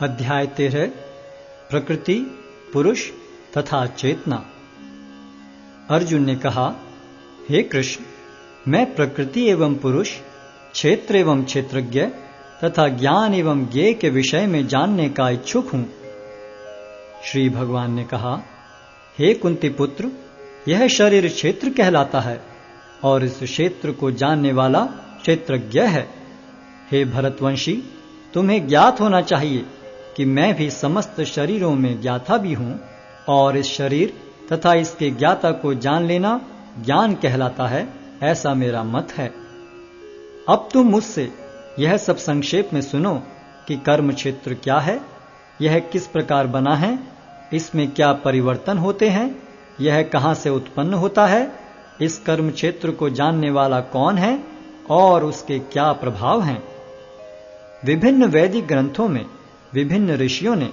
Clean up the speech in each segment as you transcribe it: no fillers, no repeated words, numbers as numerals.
अध्याय 13 प्रकृति, पुरुष तथा चेतना। अर्जुन ने कहा, हे कृष्ण, मैं प्रकृति एवं पुरुष, क्षेत्र एवं क्षेत्रज्ञ तथा ज्ञान एवं ज्ञेय के विषय में जानने का इच्छुक हूं। श्री भगवान ने कहा, हे कुंती पुत्र, यह शरीर क्षेत्र कहलाता है और इस क्षेत्र को जानने वाला क्षेत्रज्ञ है। हे भरतवंशी, तुम्हें ज्ञात होना चाहिए कि मैं भी समस्त शरीरों में ज्ञाता भी हूं और इस शरीर तथा इसके ज्ञाता को जान लेना ज्ञान कहलाता है, ऐसा मेरा मत है। अब तुम मुझसे यह सब संक्षेप में सुनो कि कर्म क्षेत्र क्या है, यह किस प्रकार बना है, इसमें क्या परिवर्तन होते हैं, यह कहां से उत्पन्न होता है, इस कर्म क्षेत्र को जानने वाला कौन है और उसके क्या प्रभाव हैं। विभिन्न वैदिक ग्रंथों में विभिन्न ऋषियों ने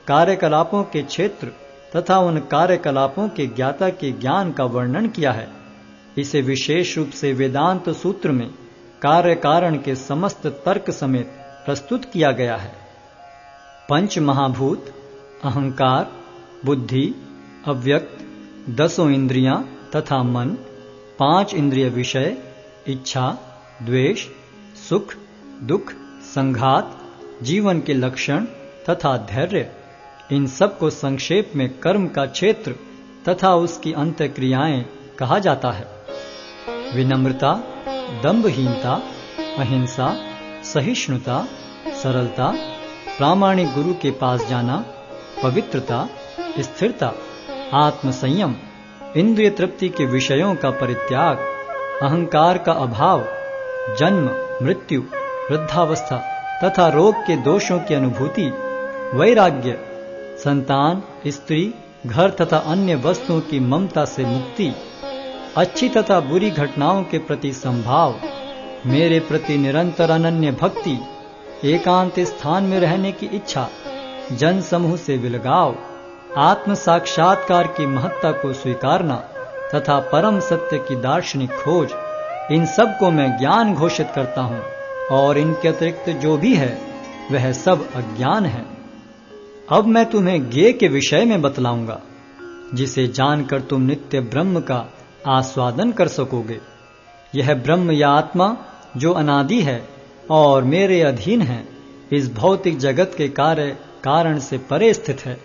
कार्यकलापों के क्षेत्र तथा उन कार्यकलापों के ज्ञाता के ज्ञान का वर्णन किया है। इसे विशेष रूप से वेदांत सूत्र में कार्य कारण के समस्त तर्क समेत प्रस्तुत किया गया है। पंच महाभूत, अहंकार, बुद्धि, अव्यक्त, 10 इंद्रियां तथा मन, 5 इंद्रिय विषय, इच्छा, द्वेष, सुख, दुख, संघात, जीवन के लक्षण तथा धैर्य, इन सब को संक्षेप में कर्म का क्षेत्र तथा उसकी अंतःक्रियाएं कहा जाता है। विनम्रता, दंभहीनता, अहिंसा, सहिष्णुता, सरलता, प्रामाणिक गुरु के पास जाना, पवित्रता, स्थिरता, आत्मसंयम, इंद्रिय तृप्ति के विषयों का परित्याग, अहंकार का अभाव, जन्म, मृत्यु, वृद्धावस्था तथा रोग के दोषों की अनुभूति, वैराग्य, संतान, स्त्री, घर तथा अन्य वस्तुओं की ममता से मुक्ति, अच्छी तथा बुरी घटनाओं के प्रति संभाव, मेरे प्रति निरंतर अनन्य भक्ति, एकांत स्थान में रहने की इच्छा, जन समूह से विलगाव, आत्म साक्षात्कार की महत्ता को स्वीकारना तथा परम सत्य की दार्शनिक खोज, इन सब को मैं ज्ञान घोषित करता हूं और इनके अतिरिक्त जो भी है वह सब अज्ञान है। अब मैं तुम्हें ज्ञेय के विषय में बतलाऊंगा, जिसे जानकर तुम नित्य ब्रह्म का आस्वादन कर सकोगे। यह ब्रह्म या आत्मा जो अनादि है और मेरे अधीन है, इस भौतिक जगत के कार्य कारण से परे स्थित है।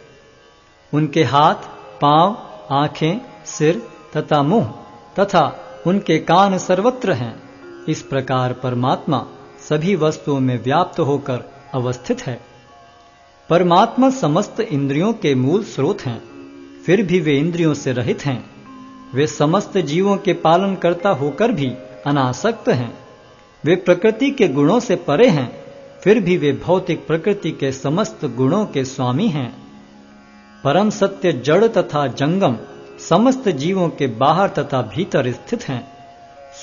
उनके हाथ, पांव, आंखें, सिर तथा मुंह तथा उनके कान सर्वत्र हैं। इस प्रकार परमात्मा सभी वस्तुओं में व्याप्त होकर अवस्थित है। परमात्मा समस्त इंद्रियों के मूल स्रोत हैं, फिर भी वे इंद्रियों से रहित हैं। वे समस्त जीवों के पालन करता होकर भी अनासक्त हैं। वे प्रकृति के गुणों से परे हैं, फिर भी वे भौतिक प्रकृति के समस्त गुणों के स्वामी हैं। परम सत्य जड़ तथा जंगम समस्त जीवों के बाहर तथा भीतर स्थित हैं।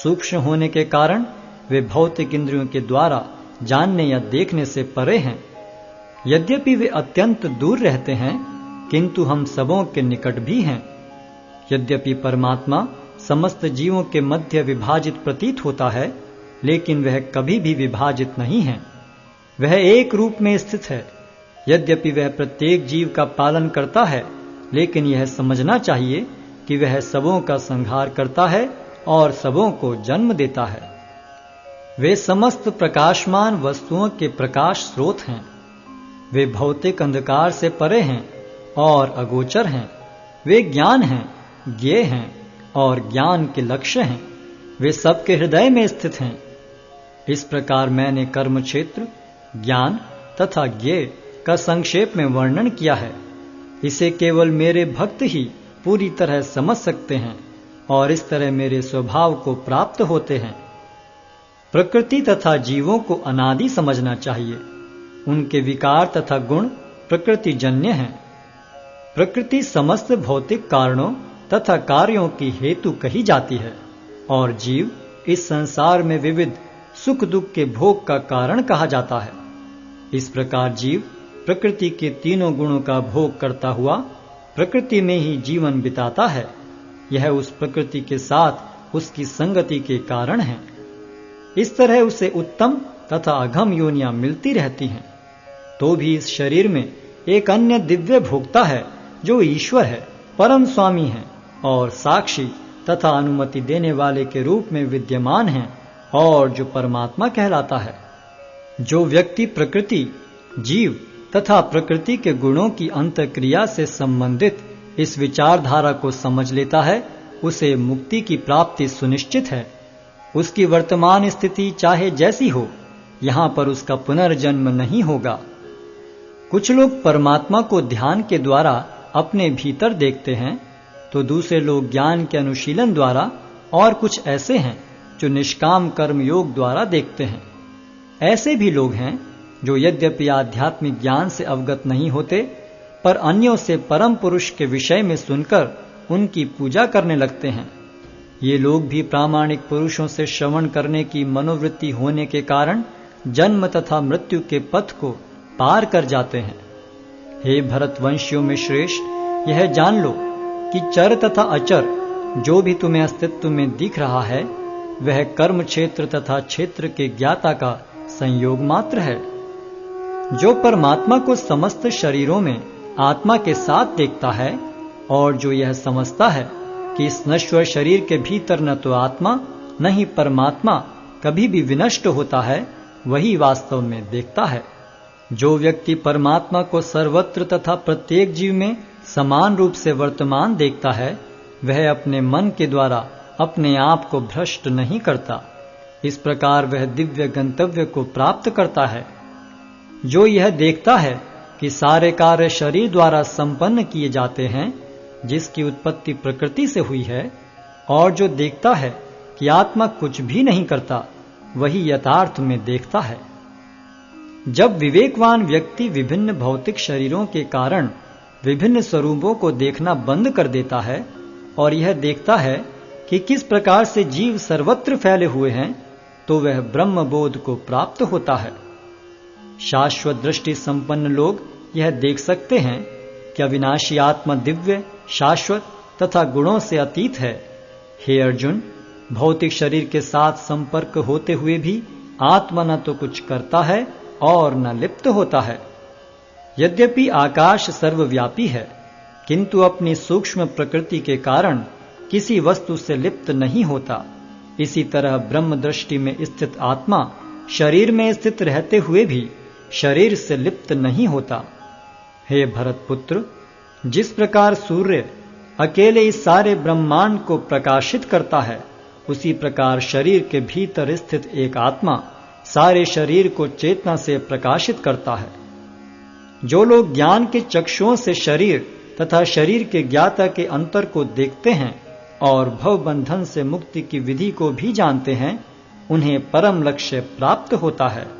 सूक्ष्म होने के कारण वे भौतिक इंद्रियों के द्वारा जानने या देखने से परे हैं। यद्यपि वे अत्यंत दूर रहते हैं, किंतु हम सबों के निकट भी हैं। यद्यपि परमात्मा समस्त जीवों के मध्य विभाजित प्रतीत होता है, लेकिन वह कभी भी विभाजित नहीं है। वह एक रूप में स्थित है। यद्यपि वह प्रत्येक जीव का पालन करता है, लेकिन यह समझना चाहिए कि वह सबों का संहार करता है और सबों को जन्म देता है। वे समस्त प्रकाशमान वस्तुओं के प्रकाश स्रोत हैं। वे भौतिक अंधकार से परे हैं और अगोचर हैं। वे ज्ञान हैं, ज्ञेय हैं और ज्ञान के लक्ष्य हैं। वे सबके हृदय में स्थित हैं। इस प्रकार मैंने कर्म क्षेत्र, ज्ञान तथा ज्ञेय का संक्षेप में वर्णन किया है। इसे केवल मेरे भक्त ही पूरी तरह समझ सकते हैं और इस तरह मेरे स्वभाव को प्राप्त होते हैं। प्रकृति तथा जीवों को अनादि समझना चाहिए। उनके विकार तथा गुण प्रकृति जन्य हैं। प्रकृति समस्त भौतिक कारणों तथा कार्यों की हेतु कही जाती है और जीव इस संसार में विविध सुख दुख के भोग का कारण कहा जाता है। इस प्रकार जीव प्रकृति के तीनों गुणों का भोग करता हुआ प्रकृति में ही जीवन बिताता है। यह उस प्रकृति के साथ उसकी संगति के कारण है। इस तरह उसे उत्तम तथा अघम योनियां मिलती रहती हैं। तो भी इस शरीर में एक अन्य दिव्य भोक्ता है जो ईश्वर है, परम स्वामी है और साक्षी तथा अनुमति देने वाले के रूप में विद्यमान है और जो परमात्मा कहलाता है। जो व्यक्ति प्रकृति, जीव तथा प्रकृति के गुणों की अंतःक्रिया से संबंधित इस विचारधारा को समझ लेता है, उसे मुक्ति की प्राप्ति सुनिश्चित है। उसकी वर्तमान स्थिति चाहे जैसी हो, यहां पर उसका पुनर्जन्म नहीं होगा। कुछ लोग परमात्मा को ध्यान के द्वारा अपने भीतर देखते हैं, तो दूसरे लोग ज्ञान के अनुशीलन द्वारा, और कुछ ऐसे हैं जो निष्काम कर्म योग द्वारा देखते हैं। ऐसे भी लोग हैं जो यद्यपि आध्यात्मिक ज्ञान से अवगत नहीं होते, पर अन्यों से परम पुरुष के विषय में सुनकर उनकी पूजा करने लगते हैं। ये लोग भी प्रामाणिक पुरुषों से श्रवण करने की मनोवृत्ति होने के कारण जन्म तथा मृत्यु के पथ को पार कर जाते हैं। हे भरतवंशियों में श्रेष्ठ, यह जान लो कि चर तथा अचर जो भी तुम्हें अस्तित्व में दिख रहा है, वह कर्म क्षेत्र तथा क्षेत्र के ज्ञाता का संयोग मात्र है। जो परमात्मा को समस्त शरीरों में आत्मा के साथ देखता है और जो यह समझता है कि इस नश्वर शरीर के भीतर न तो आत्मा न ही परमात्मा कभी भी विनष्ट होता है, वही वास्तव में देखता है। जो व्यक्ति परमात्मा को सर्वत्र तथा प्रत्येक जीव में समान रूप से वर्तमान देखता है, वह अपने मन के द्वारा अपने आप को भ्रष्ट नहीं करता। इस प्रकार वह दिव्य गंतव्य को प्राप्त करता है। जो यह देखता है कि सारे कार्य शरीर द्वारा संपन्न किए जाते हैं, जिसकी उत्पत्ति प्रकृति से हुई है, और जो देखता है कि आत्मा कुछ भी नहीं करता, वही यथार्थ में देखता है। जब विवेकवान व्यक्ति विभिन्न भौतिक शरीरों के कारण विभिन्न स्वरूपों को देखना बंद कर देता है और यह देखता है कि किस प्रकार से जीव सर्वत्र फैले हुए हैं, तो वह ब्रह्म बोध को प्राप्त होता है। शाश्वत दृष्टि संपन्न लोग यह देख सकते हैं कि अविनाशी आत्मा दिव्य, शाश्वत तथा गुणों से अतीत है। हे अर्जुन, भौतिक शरीर के साथ संपर्क होते हुए भी आत्मा न तो कुछ करता है और न लिप्त होता है। यद्यपि आकाश सर्वव्यापी है, किंतु अपनी सूक्ष्म प्रकृति के कारण किसी वस्तु से लिप्त नहीं होता। इसी तरह ब्रह्म दृष्टि में स्थित आत्मा शरीर में स्थित रहते हुए भी शरीर से लिप्त नहीं होता। हे भरतपुत्र, जिस प्रकार सूर्य अकेले इस सारे ब्रह्मांड को प्रकाशित करता है, उसी प्रकार शरीर के भीतर स्थित एक आत्मा सारे शरीर को चेतना से प्रकाशित करता है। जो लोग ज्ञान के चक्षुओं से शरीर तथा शरीर के ज्ञाता के अंतर को देखते हैं और भव बंधन से मुक्ति की विधि को भी जानते हैं, उन्हें परम लक्ष्य प्राप्त होता है।